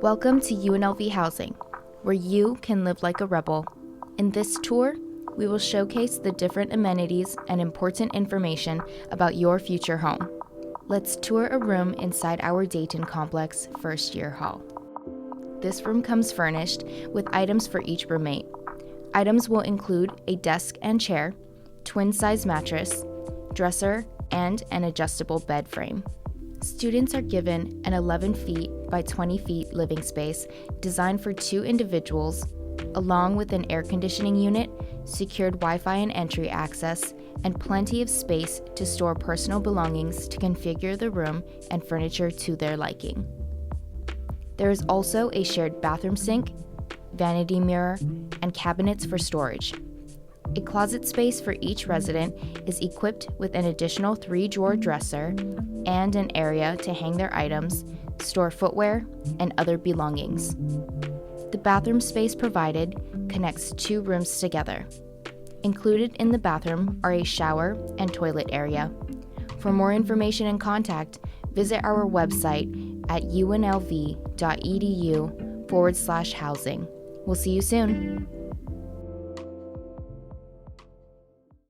Welcome to UNLV Housing, where you can live like a rebel. In this tour, we will showcase the different amenities and important information about your future home. Let's tour a room inside our Dayton Complex first-year hall. This room comes furnished with items for each roommate. Items will include a desk and chair, twin-size mattress, dresser, and an adjustable bed frame. Students are given an 11 feet by 20 feet living space designed for 2 individuals, along with an air conditioning unit, secured Wi-Fi and entry access, and plenty of space to store personal belongings to configure the room and furniture to their liking. There is also a shared bathroom sink, vanity mirror, and cabinets for storage. A closet space for each resident is equipped with an additional 3-drawer dresser and an area to hang their items, store footwear, and other belongings. The bathroom space provided connects 2 rooms together. Included in the bathroom are a shower and toilet area. For more information and contact, visit our website at unlv.edu/housing. We'll see you soon.